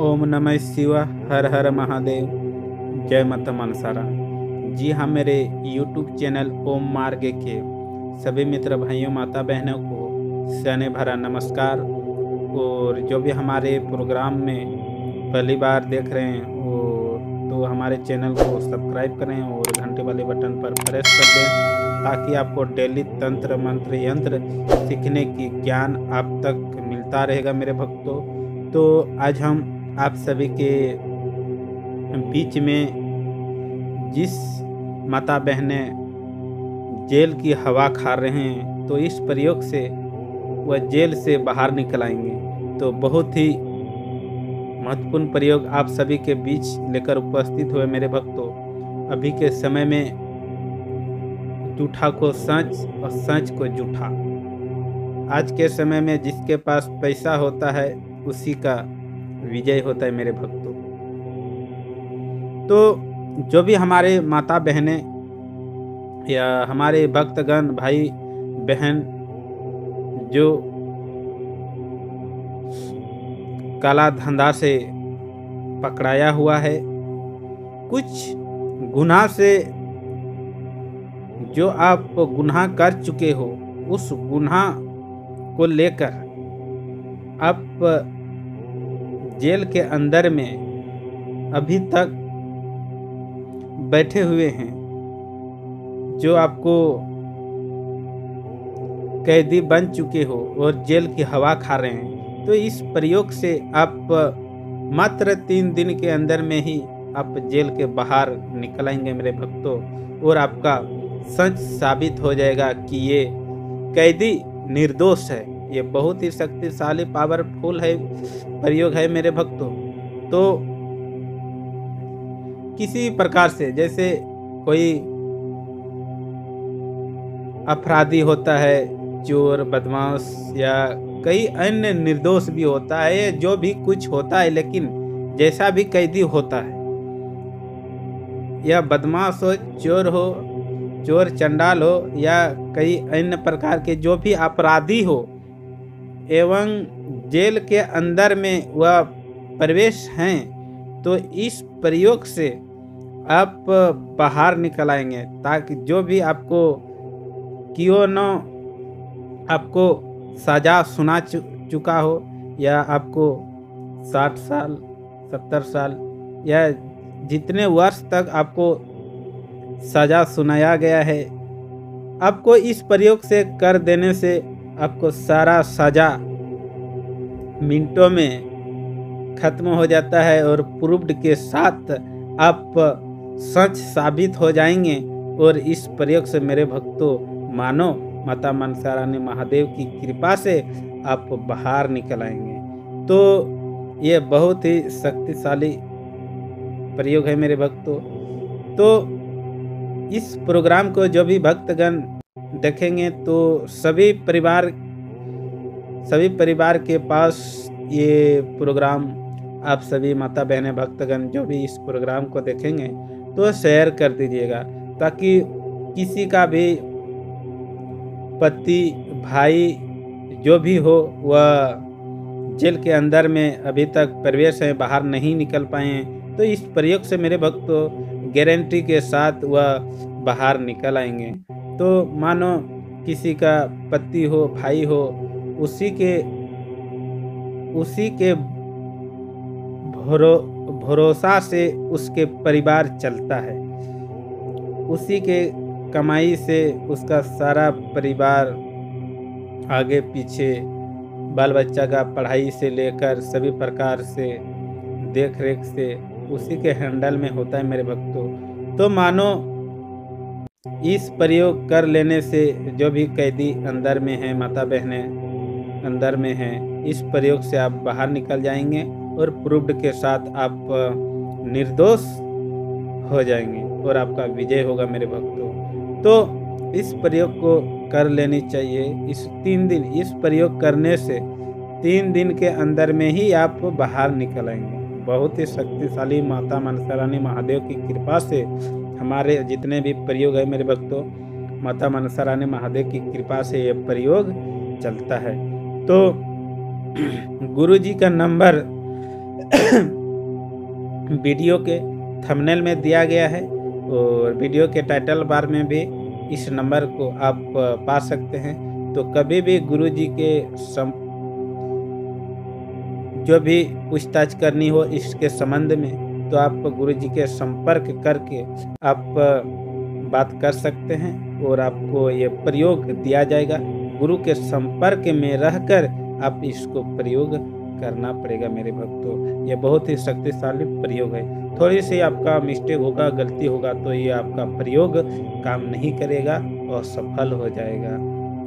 ओम नमः शिवाय। हर हर महादेव। जय माता मनसारा। जी हाँ, मेरे यूट्यूब चैनल ओम मार्ग के सभी मित्र भाइयों माता बहनों को सने भरा नमस्कार। और जो भी हमारे प्रोग्राम में पहली बार देख रहे हैं तो हमारे चैनल को सब्सक्राइब करें और घंटे वाले बटन पर प्रेस कर दें, ताकि आपको डेली तंत्र मंत्र यंत्र सीखने की ज्ञान आप तक मिलता रहेगा मेरे भक्तों। तो आज हम आप सभी के बीच में जिस माता बहनें जेल की हवा खा रहे हैं, तो इस प्रयोग से वह जेल से बाहर निकल आएंगे। तो बहुत ही महत्वपूर्ण प्रयोग आप सभी के बीच लेकर उपस्थित हुए मेरे भक्तों। अभी के समय में झूठा को सच और सच को झूठा। आज के समय में जिसके पास पैसा होता है उसी का विजय होता है मेरे भक्तों। तो जो भी हमारे माता बहनें या हमारे भक्तगण भाई बहन जो काला धंधा से पकड़ाया हुआ है, कुछ गुनाह से जो आप गुनाह कर चुके हो, उस गुनाह को लेकर आप जेल के अंदर में अभी तक बैठे हुए हैं, जो आपको कैदी बन चुके हो और जेल की हवा खा रहे हैं। तो इस प्रयोग से आप मात्र 3 दिन के अंदर में ही आप जेल के बाहर निकल आएंगे मेरे भक्तों, और आपका सच साबित हो जाएगा कि ये कैदी निर्दोष है। ये बहुत ही शक्तिशाली पावरफुल है प्रयोग है मेरे भक्तों। तो किसी प्रकार से, जैसे कोई अपराधी होता है, चोर बदमाश या कई अन्य निर्दोष भी होता है, जो भी कुछ होता है, लेकिन जैसा भी कैदी होता है, या बदमाश हो, चोर चंडाल हो, या कई अन्य प्रकार के जो भी अपराधी हो, एवं जेल के अंदर में वह प्रवेश हैं, तो इस प्रयोग से आप बाहर निकल आएंगे। ताकि जो भी आपको क्यों न आपको सजा सुना चुका हो, या आपको 60 साल 70 साल या जितने वर्ष तक आपको सजा सुनाया गया है, आपको इस प्रयोग से कर देने से आपको सारा सजा मिनटों में खत्म हो जाता है, और प्रूफ्ड के साथ आप सच साबित हो जाएंगे। और इस प्रयोग से मेरे भक्तों मानो माता मनसा रानी महादेव की कृपा से आप बाहर निकल आएंगे। तो ये बहुत ही शक्तिशाली प्रयोग है मेरे भक्तों। तो इस प्रोग्राम को जो भी भक्तगण देखेंगे, तो सभी परिवार के पास ये प्रोग्राम आप सभी माता बहने भक्तगण जो भी इस प्रोग्राम को देखेंगे तो शेयर कर दीजिएगा, ताकि किसी का भी पति भाई जो भी हो, वह जेल के अंदर में अभी तक प्रवेश है, बाहर नहीं निकल पाए हैं, तो इस प्रयोग से मेरे भक्तों गारंटी के साथ वह बाहर निकल आएंगे। तो मानो किसी का पति हो, भाई हो, उसी के भरोसा से उसके परिवार चलता है, उसी के कमाई से उसका सारा परिवार आगे पीछे, बाल बच्चा का पढ़ाई से लेकर सभी प्रकार से देख रेख से उसी के हैंडल में होता है मेरे भक्तों। तो मानो इस प्रयोग कर लेने से जो भी कैदी अंदर में है, माता बहनें अंदर में हैं, इस प्रयोग से आप बाहर निकल जाएंगे और प्रूफ्ड के साथ आप निर्दोष हो जाएंगे और आपका विजय होगा मेरे भक्तों। तो इस प्रयोग को कर लेनी चाहिए। इस 3 दिन इस प्रयोग करने से 3 दिन के अंदर में ही आप बाहर निकल आएंगे। बहुत ही शक्तिशाली माता मनसा रानी महादेव की कृपा से हमारे जितने भी प्रयोग है मेरे भक्तों, माता मनसा रानी महादेव की कृपा से ये प्रयोग चलता है। तो गुरु जी का नंबर वीडियो के थंबनेल में दिया गया है और वीडियो के टाइटल बार में भी इस नंबर को आप पा सकते हैं। तो कभी भी गुरुजी के जो भी पूछताछ करनी हो इसके संबंध में, तो आप गुरुजी के संपर्क करके आप बात कर सकते हैं और आपको ये प्रयोग दिया जाएगा। गुरु के संपर्क में रहकर आप इसको प्रयोग करना पड़ेगा मेरे भक्तों। ये बहुत ही शक्तिशाली प्रयोग है। थोड़ी सी आपका मिस्टेक होगा, गलती होगा, तो ये आपका प्रयोग काम नहीं करेगा और सफल हो जाएगा।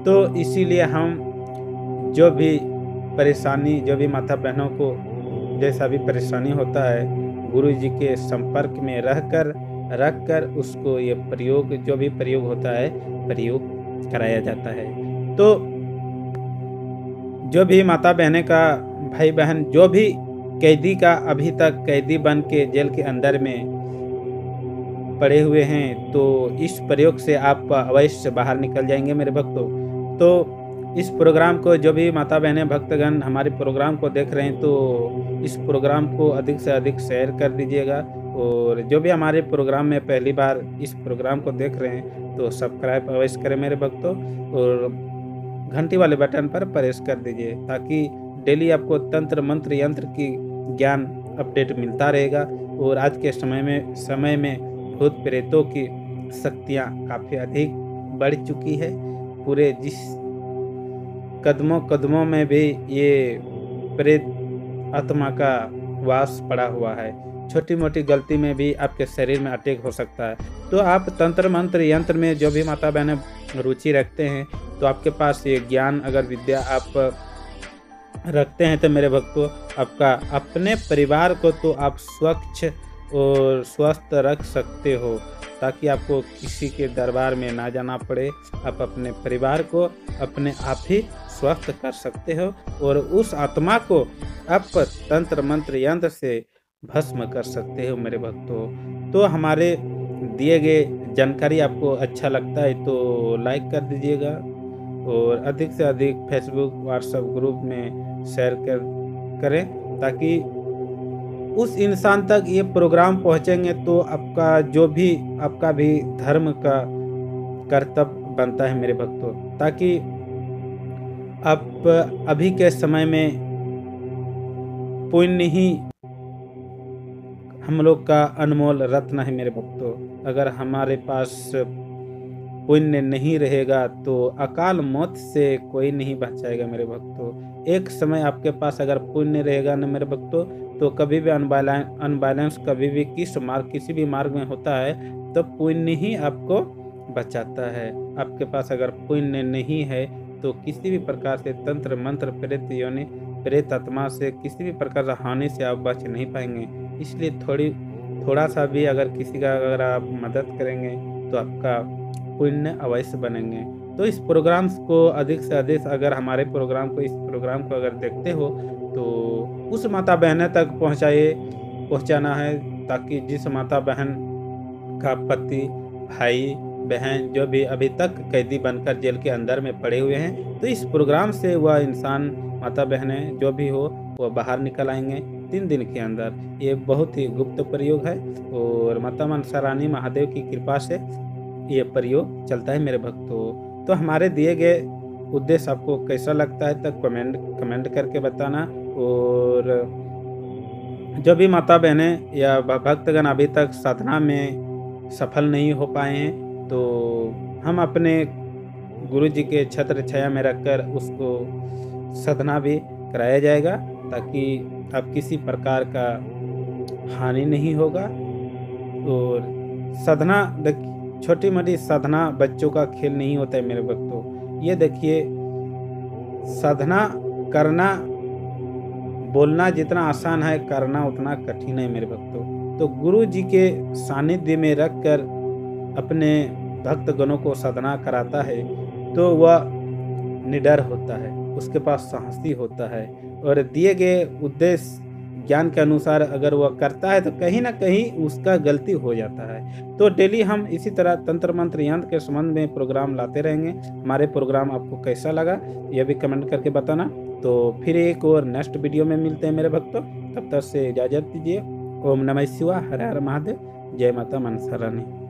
तो इसीलिए हम जो भी परेशानी, जो भी माता बहनों को जैसा भी परेशानी होता है, गुरु जी के संपर्क में रखकर उसको ये प्रयोग, जो भी प्रयोग होता है, प्रयोग कराया जाता है। तो जो भी माता बहने का, भाई बहन जो भी कैदी का अभी तक कैदी बन के जेल के अंदर में पड़े हुए हैं, तो इस प्रयोग से आप अवश्य बाहर निकल जाएंगे मेरे भक्तों। तो इस प्रोग्राम को जो भी माता बहनें भक्तगण हमारे प्रोग्राम को देख रहे हैं, तो इस प्रोग्राम को अधिक से अधिक शेयर कर दीजिएगा। और जो भी हमारे प्रोग्राम में पहली बार इस प्रोग्राम को देख रहे हैं, तो सब्सक्राइब अवश्य करें मेरे भक्तों और घंटी वाले बटन पर प्रेस कर दीजिए, ताकि डेली आपको तंत्र मंत्र यंत्र की ज्ञान अपडेट मिलता रहेगा। और आज के समय में भूत प्रेतों की शक्तियाँ काफ़ी अधिक बढ़ चुकी है। पूरे जिस कदमों में भी ये प्रेत आत्मा का वास पड़ा हुआ है। छोटी मोटी गलती में भी आपके शरीर में अटैक हो सकता है। तो आप तंत्र मंत्र यंत्र में जो भी माता बहनें रुचि रखते हैं, तो आपके पास ये ज्ञान अगर विद्या आप रखते हैं, तो मेरे भक्तों आपका अपने परिवार को तो आप स्वच्छ और स्वस्थ रख सकते हो, ताकि आपको किसी के दरबार में ना जाना पड़े। आप अपने परिवार को अपने आप ही स्वस्थ कर सकते हो और उस आत्मा को आप तंत्र मंत्र यंत्र से भस्म कर सकते हो मेरे भक्तों। तो हमारे दिए गए जानकारी आपको अच्छा लगता है तो लाइक कर दीजिएगा और अधिक से अधिक फेसबुक व्हाट्सएप ग्रुप में शेयर करें, ताकि उस इंसान तक ये प्रोग्राम पहुंचेंगे तो आपका भी धर्म का कर्तव्य बनता है मेरे भक्तों, ताकि आप अभी के समय में पुण्य ही हम लोग का अनमोल रत्न है मेरे भक्तों। अगर हमारे पास पुण्य नहीं रहेगा तो अकाल मौत से कोई नहीं बचाएगा मेरे भक्तों। एक समय आपके पास अगर पुण्य रहेगा ना मेरे भक्तों, तो कभी भी अनबैलेंस कभी भी किसी भी मार्ग में होता है, तो पुण्य ही आपको बचाता है। आपके पास अगर पुण्य नहीं है तो किसी भी प्रकार से तंत्र मंत्र प्रेत आत्मा से किसी भी प्रकार से हानि से आप बच नहीं पाएंगे। इसलिए थोड़ा सा भी अगर किसी का अगर आप मदद करेंगे तो आपका पुण्य अवश्य बनेंगे। तो इस प्रोग्राम को अधिक से अधिक अगर हमारे इस प्रोग्राम को अगर देखते हो तो उस माता बहन तक पहुंचाना है, ताकि जिस माता बहन का पति भाई बहन जो भी अभी तक कैदी बनकर जेल के अंदर में पड़े हुए हैं, तो इस प्रोग्राम से वह इंसान माता बहनें जो भी हो वह बाहर निकल आएंगे 3 दिन के अंदर। ये बहुत ही गुप्त प्रयोग है और माता मनसा रानी महादेव की कृपा से ये प्रयोग चलता है मेरे भक्तों। तो हमारे दिए गए उद्देश्य आपको कैसा लगता है तक कमेंट करके बताना। और जो भी माता बहनें या भक्तगण अभी तक साधना में सफल नहीं हो पाए हैं, तो हम अपने गुरु जी के छत्र छाया में रखकर उसको साधना भी कराया जाएगा, ताकि अब किसी प्रकार का हानि नहीं होगा। और साधना छोटी मोटी साधना बच्चों का खेल नहीं होता है मेरे भक्तों। ये देखिए, साधना करना बोलना जितना आसान है, करना उतना कठिन है मेरे भक्तों। तो गुरु जी के सानिध्य में रखकर अपने भक्तगणों को साधना कराता है तो वह निडर होता है, उसके पास साहसी होता है और दिए गए उद्देश्य ज्ञान के अनुसार अगर वह करता है तो कहीं ना कहीं उसका गलती हो जाता है। तो डेली हम इसी तरह तंत्र मंत्र यंत्र के संबंध में प्रोग्राम लाते रहेंगे। हमारे प्रोग्राम आपको कैसा लगा यह भी कमेंट करके बताना। तो फिर एक और नेक्स्ट वीडियो में मिलते हैं मेरे भक्तों। तब तक से इजाज़त दीजिए। ओम नमः शिवाय, हर हर महादेव, जय माता मनसा रानी।